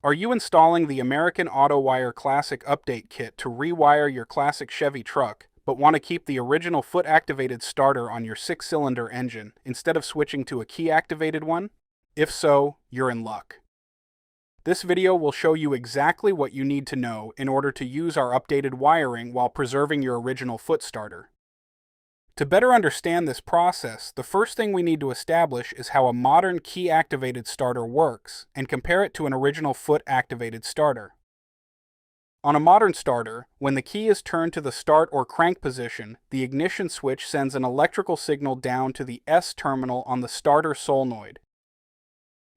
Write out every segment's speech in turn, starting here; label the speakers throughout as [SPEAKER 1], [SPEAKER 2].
[SPEAKER 1] Are you installing the American Autowire Classic Update Kit to rewire your classic Chevy truck, but want to keep the original foot-activated starter on your 6-cylinder engine instead of switching to a key-activated one? If so, you're in luck. This video will show you exactly what you need to know in order to use our updated wiring while preserving your original foot starter. To better understand this process, the first thing we need to establish is how a modern key-activated starter works and compare it to an original foot-activated starter. On a modern starter, when the key is turned to the start or crank position, the ignition switch sends an electrical signal down to the S terminal on the starter solenoid.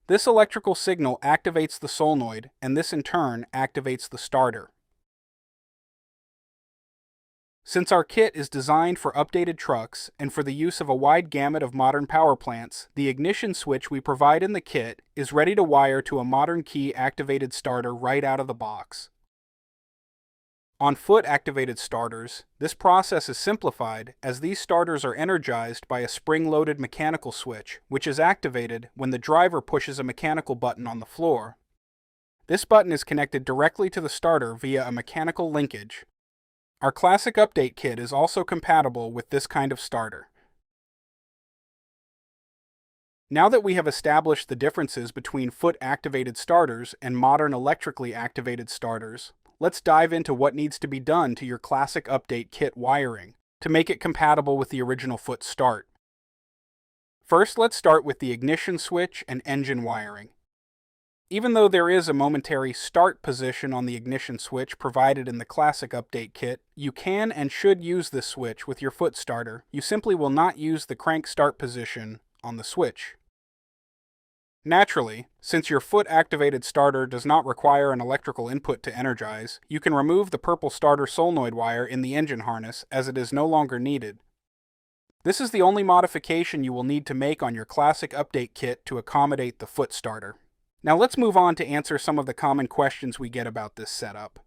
[SPEAKER 1] This electrical signal activates the solenoid, and this in turn activates the starter. Since our kit is designed for updated trucks and for the use of a wide gamut of modern power plants, the ignition switch we provide in the kit is ready to wire to a modern key-activated starter right out of the box. On foot-activated starters, this process is simplified as these starters are energized by a spring-loaded mechanical switch, which is activated when the driver pushes a mechanical button on the floor. This button is connected directly to the starter via a mechanical linkage. Our Classic Update Kit is also compatible with this kind of starter. Now that we have established the differences between foot-activated starters and modern electrically activated starters, let's dive into what needs to be done to your Classic Update Kit wiring to make it compatible with the original foot start. First, let's start with the ignition switch and engine wiring. Even though there is a momentary start position on the ignition switch provided in the Classic Update Kit, you can and should use this switch with your foot starter. You simply will not use the crank start position on the switch. Naturally, since your foot-activated starter does not require an electrical input to energize, you can remove the purple starter solenoid wire in the engine harness as it is no longer needed. This is the only modification you will need to make on your Classic Update Kit to accommodate the foot starter. Now let's move on to answer some of the common questions we get about this setup.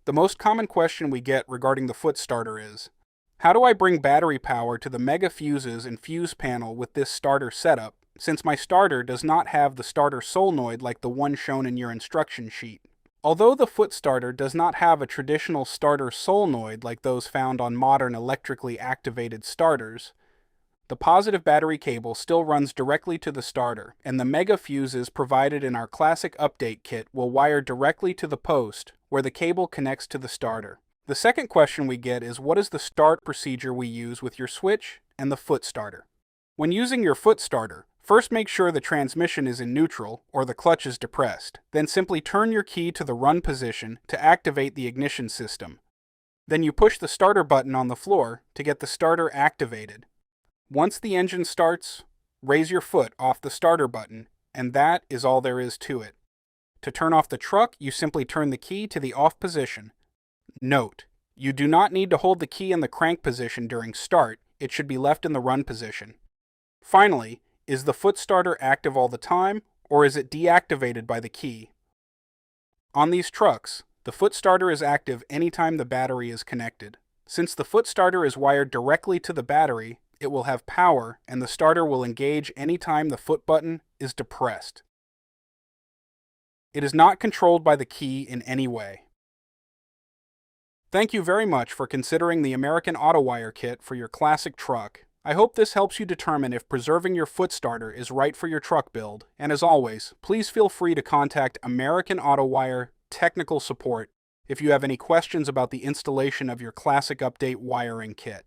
[SPEAKER 1] The most common question we get regarding the foot starter is, how do I bring battery power to the mega fuses and fuse panel with this starter setup, since my starter does not have the starter solenoid like the one shown in your instruction sheet? Although the foot starter does not have a traditional starter solenoid like those found on modern electrically activated starters, the positive battery cable still runs directly to the starter, and the mega fuses provided in our Classic Update Kit will wire directly to the post where the cable connects to the starter. The second question we get is, what is the start procedure we use with your switch and the foot starter? When using your foot starter, first make sure the transmission is in neutral or the clutch is depressed. Then simply turn your key to the run position to activate the ignition system. Then you push the starter button on the floor to get the starter activated. Once the engine starts, raise your foot off the starter button, and that is all there is to it. To turn off the truck, you simply turn the key to the off position. Note, you do not need to hold the key in the crank position during start. It should be left in the run position. Finally, is the foot starter active all the time, or is it deactivated by the key? On these trucks, the foot starter is active anytime the battery is connected. Since the foot starter is wired directly to the battery, it will have power and the starter will engage anytime the foot button is depressed. It is not controlled by the key in any way. Thank you very much for considering the American Autowire kit for your classic truck. I hope this helps you determine if preserving your foot starter is right for your truck build, and as always, please feel free to contact American Autowire technical support if you have any questions about the installation of your Classic Update wiring kit.